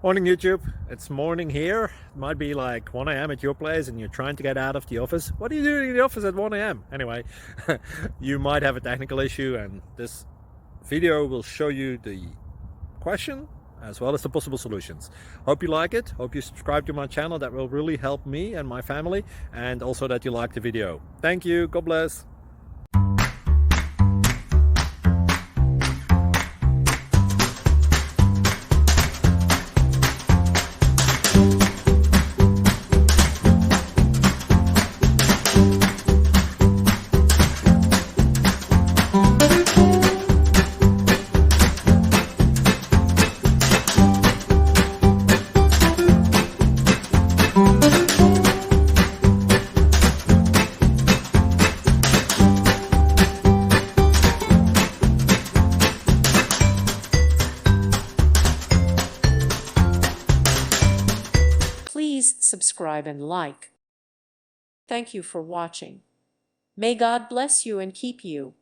Morning YouTube, it's morning here. It might be like 1 a.m. at your place and you're trying to get out of the office. What are you doing in the office at 1 a.m.? Anyway, you might have a technical issue and this video will show you the question as well as the possible solutions. Hope you like it, hope you subscribe to my channel. That will really help me and my family, and also that you like the video. Thank you, God bless. Please subscribe and like. Thank you for watching. May God bless you and keep you.